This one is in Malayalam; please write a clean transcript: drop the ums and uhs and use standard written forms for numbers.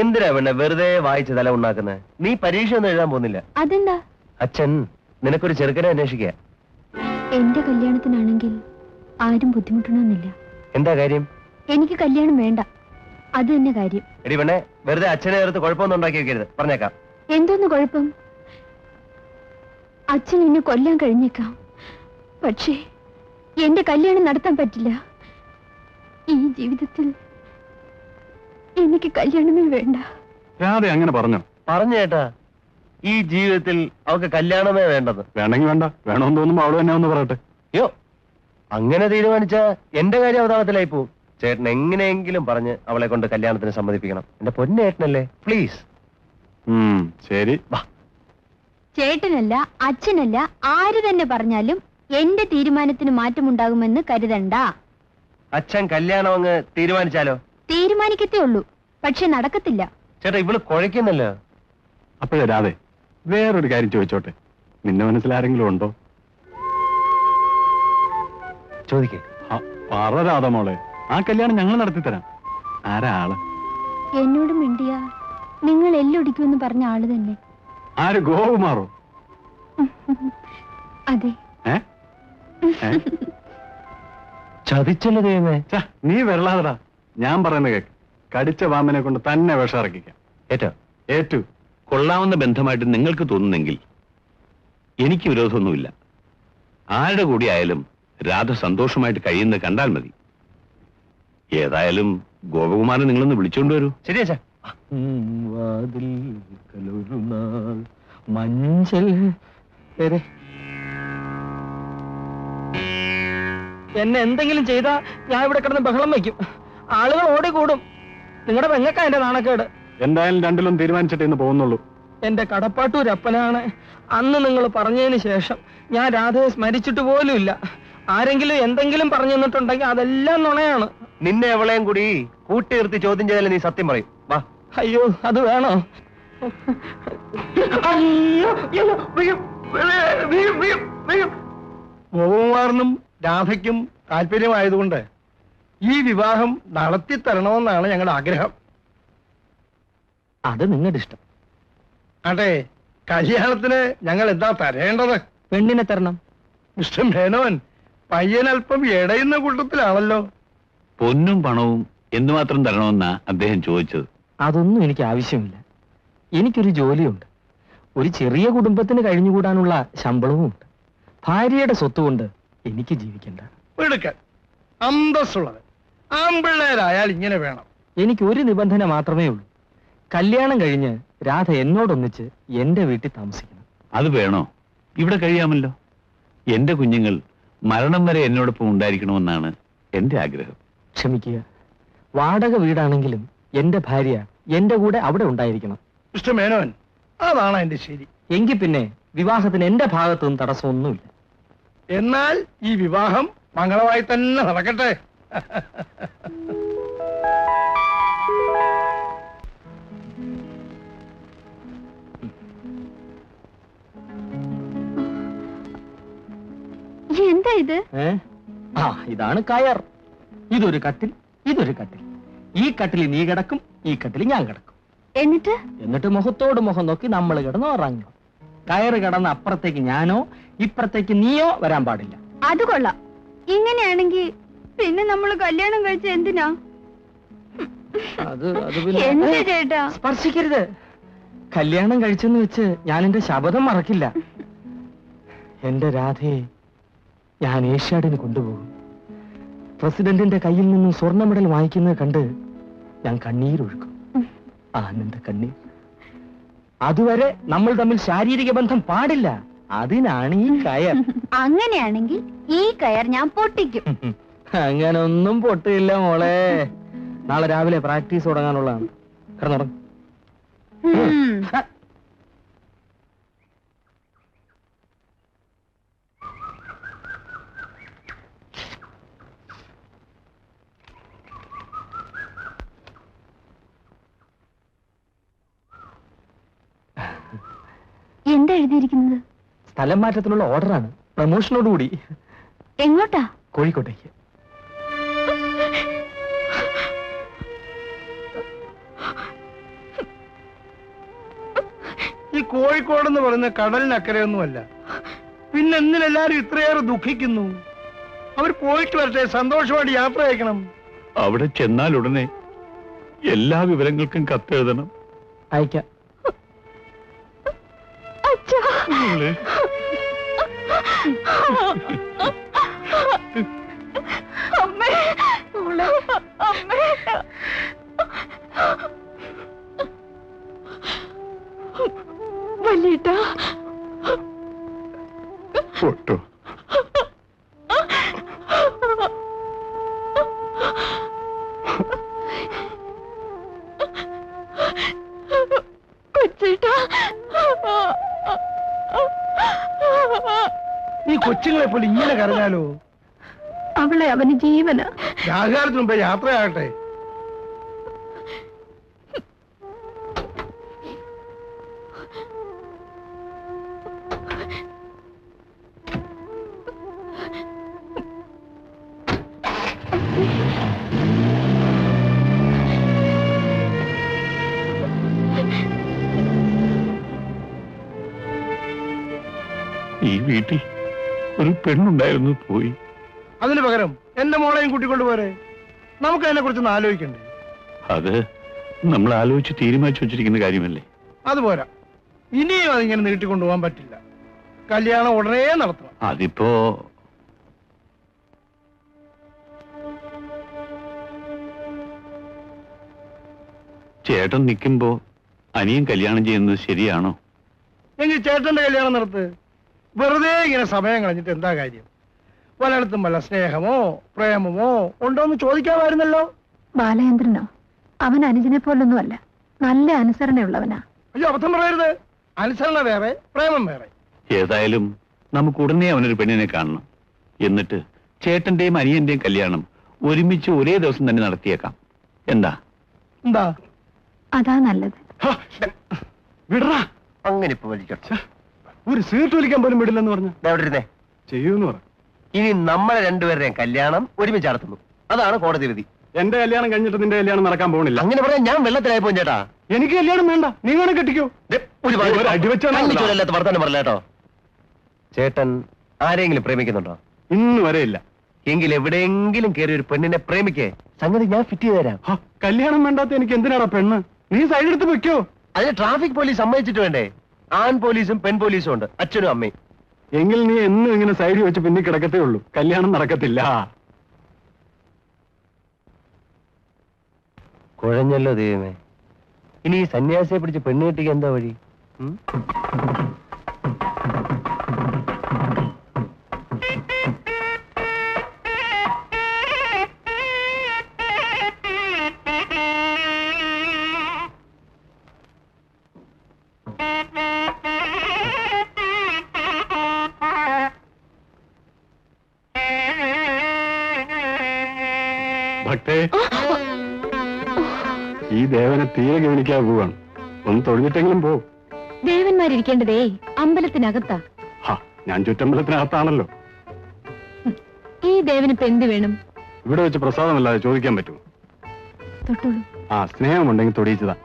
എന്തിനാ പെണ്ണെ വെറുതെ വായിച്ച് തല ഉണ്ടാക്കുന്നത്? നീ പരീക്ഷ ഒന്നും എഴുതാൻ പോകുന്നില്ല. അതെന്താ? അച്ഛൻ നിനക്കൊരു ചെറുക്കനെ അന്വേഷിക്കുക. എന്റെ കല്യാണത്തിനാണെങ്കിൽ ആരും ബുദ്ധിമുട്ടണമെന്നില്ല. എന്താ കാര്യം? എനിക്ക് കല്യാണം വേണ്ട, അത് തന്നെ കാര്യം. എടി പെണ്ണെ, വെറുതെ അച്ഛനെ ചേർത്ത് കുഴപ്പമൊന്നും ഉണ്ടാക്കി വെക്കരുത്, പറഞ്ഞേക്കാം. എന്തോന്ന് കുഴപ്പം? അച്ഛൻ എന്നെ കൊല്ലാൻ കഴിഞ്ഞേക്കാം, പക്ഷേ എന്റെ കല്യാണം നടത്താൻ പറ്റില്ല. ഈ ജീവിതത്തിൽ എനിക്ക് കല്യാണമേ വേണ്ട. രാധ അങ്ങനെ പറഞ്ഞു ചേട്ടാ, ഈ ജീവിതത്തിൽ അവൾക്ക് കല്യാണമേ വേണ്ടത്. വേണമെങ്കിൽ വേണ്ട, വേണമെന്ന് തോന്നുമ്പോ അവള് തന്നെ ഒന്ന് പറയട്ടെ. യോ, അങ്ങനെ തീരുമാനിച്ച എന്റെ കാര്യം അവതാളത്തിലായി പോവും. ചേട്ടൻ എങ്ങനെയെങ്കിലും പറഞ്ഞ് അവളെ കൊണ്ട് കല്യാണത്തിന് സമ്മതിപ്പിക്കണം. എന്റെ പൊന്നേട്ടനല്ലേ, പ്ലീസ്. ശരി. ചേട്ടനല്ല, അച്ഛനല്ല, ആര് തന്നെ പറഞ്ഞാലും എന്റെ തീരുമാനത്തിന് മാറ്റമുണ്ടാകുമെന്ന് കരുതണ്ട. അച്ഛൻ കല്യാണം അങ്ങ് തീരുമാനിച്ചാലോ? തീരുമാനിക്കത്തേ ഉള്ളൂ, പക്ഷെ നടക്കത്തില്ല. ചേട്ടാ, ഇവള് കുഴയ്ക്കുന്നല്ലോ. അപ്പോഴേ രാധേ, വേറൊരു കാര്യം ചോദിച്ചോട്ടെ, നിന്റെ മനസ്സിലാരെങ്കിലും ഉണ്ടോ? ചോദിക്കേ. പറ രാധ മോളെ, ആ കല്യാണം ഞങ്ങൾ നടത്തിത്തരാം. ആരാ ആള്? എന്നോട് മിണ്ടിയ നിങ്ങൾ എല്ലൊടിക്കുമെന്ന് പറഞ്ഞ ആള് തന്നെ. ആര്, ഗോകുമാറോ? അതെ. ചതിച്ചല്ലോ ദൈവമേ. നീ വരളാതടാ, ഞാൻ പറയുന്ന കേക്ക്. കടിച്ച പാമ്പിനെ കൊണ്ട് തന്നെ വിഷം ഇറക്കിക്കാം. ഏറ്റു. കൊള്ളാവുന്ന ബന്ധമായിട്ട് നിങ്ങൾക്ക് തോന്നുന്നെങ്കിൽ എനിക്ക് വിരോധമൊന്നുമില്ല. ആരുടെ കൂടി ആയാലും രാധ സന്തോഷമായിട്ട് കഴിയുന്നത് കണ്ടാൽ മതി. ഏതായാലും ഗോപകുമാരൻ നിങ്ങളൊന്ന് വിളിച്ചോണ്ട് വരൂ. ശരിയാ. മഞ്ചൽ എന്നെ എന്തെങ്കിലും ചെയ്താ ഞാൻ ഇവിടെ കിടന്ന് ബഹളം വയ്ക്കും, ആളുകൾ ഓടിക്കൂടും. നിങ്ങളുടെ പെങ്ങക്കാ എന്റെ നാണക്കേട്. എന്തായാലും രണ്ടിലും തീരുമാനിച്ചിട്ടേ ഇന്ന് പോകുന്നുള്ളൂ. എന്റെ കടപ്പാട്ടൂരപ്പനാണ്. അന്ന് നിങ്ങൾ പറഞ്ഞതിന് ശേഷം ഞാൻ രാധയെ സ്മരിച്ചിട്ട് പോലും ഇല്ല. ആരെങ്കിലും എന്തെങ്കിലും പറഞ്ഞു തന്നിട്ടുണ്ടെങ്കിൽ അതെല്ലാം നുണയാണ്. നിന്നെ എവളെയും കൂടി കൂട്ടി നിർത്തി ചോദ്യം ചെയ്താലേ നീ സത്യം പറയും. വാ. അയ്യോ, അത് വേണോ? ഗോപകുമാറിനും രാധയ്ക്കും താല്പര്യമായതുകൊണ്ട് ഈ വിവാഹം നടത്തിത്തരണമെന്നാണ് ഞങ്ങളുടെ ആഗ്രഹം. അത് നിങ്ങളുടെ ഇഷ്ടം. അതെ, കല്യാണത്തിന് ഞങ്ങൾ എന്താ തരേണ്ടത്? പെണ്ണിനെ തരണം. മിസ്റ്റർ മേനോൻ, പയ്യനൽപ്പം ഇടയുന്ന കൂട്ടത്തിലാണല്ലോ. പൊന്നും പണവും എന്തുമാത്രം തരണമെന്നാ അദ്ദേഹം ചോദിച്ചത്. അതൊന്നും എനിക്ക് ആവശ്യമില്ല. എനിക്കൊരു ജോലിയുണ്ട്, ഒരു ചെറിയ കുടുംബത്തിന് കഴിഞ്ഞുകൂടാനുള്ള ശമ്പളവും ഉണ്ട്. ഭാര്യയുടെ സ്വത്തുകൊണ്ട് എനിക്ക് ജീവിക്കണ്ട. എടുക്കാൻ അന്തസ്സുള്ളത് ആമ്പിള്ളേരായാൽ ഇങ്ങനെ വേണം. എനിക്ക് ഒരു നിബന്ധന മാത്രമേ ഉള്ളൂ. കല്യാണം കഴിഞ്ഞ് രാധ എന്നോടൊന്നിച്ച് എന്റെ വീട്ടിൽ താമസിക്കണം. അത് വേണോ? ഇവിടെ കഴിയാമല്ലോ. എന്റെ കുഞ്ഞുങ്ങൾ മരണം വരെ എന്നോടൊപ്പം ഉണ്ടായിരിക്കണമെന്നാണ് എന്റെ ആഗ്രഹം. ക്ഷമിക്കുക, വാടക വീടാണെങ്കിലും എന്റെ ഭാര്യ എന്റെ കൂടെ അവിടെ ഉണ്ടായിരിക്കണം. മിസ്റ്റർ മേനോൻ, അതാണ് എന്റെ ശരി. എങ്കിൽ പിന്നെ വിവാഹത്തിന് എന്റെ ഭാഗത്തുനിന്ന് തടസ്സമൊന്നുമില്ല. എന്നാൽ ഈ വിവാഹം മംഗളമായി തന്നെ നടക്കട്ടെ. എന്താ ഇത്? ഇതാണ് കയർ. ഇതൊരു കട്ടിൽ, ഇതൊരു കട്ടിൽ. ഈ കട്ടിൽ നീ കിടക്കും, ഈ കട്ടിൽ ഞാൻ കിടക്കും. എന്നിട്ട് മുഖത്തോട് മുഖം നോക്കി നമ്മൾ കിടന്ന് ഉറങ്ങണം. കയറ് കിടന്ന് അപ്പുറത്തേക്ക് ഞാനോ ഇപ്പുറത്തേക്ക് നീയോ വരാൻ പാടില്ല. അത് കൊള്ളാം. ഇങ്ങനെയാണെങ്കിൽ പിന്നെ നമ്മൾ കല്യാണം കഴിച്ച എന്തിനാ? അത് ചേട്ടാ, സ്പർശിക്കരുത്. കല്യാണം കഴിച്ചെന്ന് വെച്ച് ഞാൻ എന്റെ ശപഥം മറക്കില്ല. എന്റെ രാധയെ ഞാൻ ഏഷ്യാഡിന് കൊണ്ടുപോകും. പ്രസിഡന്റിന്റെ കയ്യിൽ നിന്നും സ്വർണ്ണ മെഡൽ വാങ്ങിക്കുന്നത് കണ്ട് ഞാൻ കണ്ണീരൊഴുക്കും, ആനന്ദ കണ്ണീർ. അതുവരെ നമ്മൾ തമ്മിൽ ശാരീരിക ബന്ധം പാടില്ല. അതിനാണ് ഈ കയർ. അങ്ങനെയാണെങ്കിൽ ഈ കയർ ഞാൻ പൊട്ടിക്കും. അങ്ങനെ ഒന്നും പൊട്ടില്ല മോളെ. നാളെ രാവിലെ പ്രാക്ടീസ് തുടങ്ങാനുള്ളതാണ്. കിടന്നുറങ്ങും. എന്താ എഴുതിയിരിക്കുന്നത്? സ്ഥലം മാറ്റത്തിനുള്ള ഓർഡറാണ്, പ്രമോഷനോടുകൂടി. എങ്ങോട്ടാ? കോഴിക്കോട്ടേക്ക്. കോഴിക്കോട് എന്ന് പറയുന്ന കടലിനക്കരയൊന്നുമല്ല. പിന്നെ എന്തിനെല്ലാരും ഇത്രയേറെ ദുഃഖിക്കുന്നു? അവർ പോയിട്ട് വരട്ടെ, സന്തോഷമായിട്ട് യാത്ര അയക്കണം. അവിടെ ചെന്നാൽ ഉടനെ എല്ലാ വിവരങ്ങൾക്കും കത്തെഴുതണം. അയക്കാം. മോളെ. വല്യേട്ടാ, പൊട്ടോ. കൊച്ചേട്ടാ, ഈ കൊച്ചുങ്ങളെ പോലെ ഇങ്ങനെ കരഞ്ഞാലോ? അവളെ അവന് ജീവന. രാഘാരത്തിന് മുമ്പേ യാത്രയാകട്ടെ. ഈ വീട്ടിൽ ഒരു പെണ്ണുണ്ടായിരുന്നു, പോയി. അതിന് പകരം എന്റെ മോളെയും കൂട്ടിക്കൊണ്ട് പോരെ. നമുക്ക് അതിനെ കുറിച്ചൊന്ന് ആലോചിക്കണ്ടേ? അത് നമ്മൾ ആലോചിച്ച് തീരുമാനിച്ചു വെച്ചിരിക്കുന്ന കാര്യമല്ലേ. അതുപോരാ, ഇനിയും അതിങ്ങനെ നീട്ടിക്കൊണ്ടുപോകാൻ പറ്റില്ല. കല്യാണം ഉടനെ നടത്തണം. അതിപ്പോ ചേട്ടൻ നിൽക്കുമ്പോ അനിയൻ കല്യാണം ചെയ്യുന്നത് ശരിയാണോ? എങ്കിൽ ചേട്ടന്റെ കല്യാണം നടത്ത്. വെറുതെ ഇങ്ങനെ സമയം കളഞ്ഞിട്ട് എന്താ കാര്യം? പലയിടത്തും വല്ല സ്നേഹമോ പ്രേമമോ ഉണ്ടോന്ന് ചോദിക്കാമായിരുന്നല്ലോ. ബാലചന്ദ്രനോ? അവൻ അനുജനെ പോലൊന്നുമല്ല, നല്ല അനുസരണയുള്ളവനാ. അയ്യോ, അബദ്ധം പറയരുത്. അനുസരണ വേറെ, പ്രേമം വേറെ. ഏതായാലും നമുക്ക് ഉടനെ അവനൊരു പെണ്ണിനെ കാണണം. എന്നിട്ട് ചേട്ടന്റെയും അനിയന്റെയും കല്യാണം ഒരുമിച്ച് ഒരേ ദിവസം തന്നെ നടത്തിയേക്കാം. എന്താ? എന്താ? അതാ നല്ലത്. വിടറാ. അങ്ങനെ ഇപ്പൊ വലിക്കണം. ഒരു സീറ്റ് വലിക്കാൻ പോലും വിടില്ലെന്ന് പറഞ്ഞ എവിടെ ഇരുന്നേ? ചെയ്യൂന്ന് പറ. ഇനി നമ്മളെ രണ്ടുപേരുടെയും കല്യാണം ഒരുമിച്ച് നടത്തുന്നു. അതാണ് കോടതി വിധി. എന്റെ കല്യാണം കഴിഞ്ഞിട്ട് നിന്റെ കല്യാണം നടക്കാൻ പോകുന്നില്ല. അങ്ങനെ പറയാൻ ഞാൻ വെള്ളത്തിലായി പോയി ചേട്ടാ. എനിക്ക് കല്യാണം വേണ്ട, നീ വേണം കെട്ടിക്കോ. ഒരു അടിവെച്ചാ വർത്താനം പറയല കേട്ടോ. ചേട്ടൻ ആരെങ്കിലും പ്രേമിക്കുന്നുണ്ടോ? ഇന്ന് വരെ ഇല്ല. എങ്കിൽ എവിടെയെങ്കിലും കയറി ഒരു പെണ്ണിനെ പ്രേമിക്കേ, സംഗതി ഞാൻ ഫിറ്റ് ചെയ്ത് തരാം. കല്യാണം വേണ്ടാത്ത എനിക്ക് എന്തിനാടാ പെണ്ണ്? നീ സൈഡ് എടുത്ത് വെക്കോ. അതിന് ട്രാഫിക് പോലീസ് സമ്മതിച്ചിട്ട് വേണ്ടേ? ആൺ പോലീസും പെൺ പോലീസും ഉണ്ട്, അച്ഛനും അമ്മയും. എങ്കിൽ നീ എന്നും ഇങ്ങനെ സൈഡിൽ വെച്ച് പിന്നെ കിടക്കത്തേ ഉള്ളൂ, കല്യാണം നടക്കത്തില്ല. കുഴഞ്ഞല്ലോ ദൈവമേ. ഇനി ഈ സന്യാസിയെ പിടിച്ച് പെണ്ണ് കെട്ടിക്ക് എന്താ വഴി? ഭക്തേ, ഈ ദേവനെ തീരെ ഗവനിക്കാതെ പോവാണ്. ഒന്ന് തൊഴിഞ്ഞിട്ടെങ്കിലും പോ. ദേവന്മാരിരിക്കേണ്ടതേ അമ്പലത്തിനകത്താ. ഞാൻ ചുറ്റമ്പലത്തിനകത്താണല്ലോ. ഈ ദേവനിപ്പോ എന്ത് വേണം? ഇവിടെ വെച്ച് പ്രസാദമല്ലാതെ ചോദിക്കാൻ പറ്റുമോ? തൊട്ടോളൂ. സ്നേഹമുണ്ടെങ്കിൽ തൊടിയിച്ചതാ.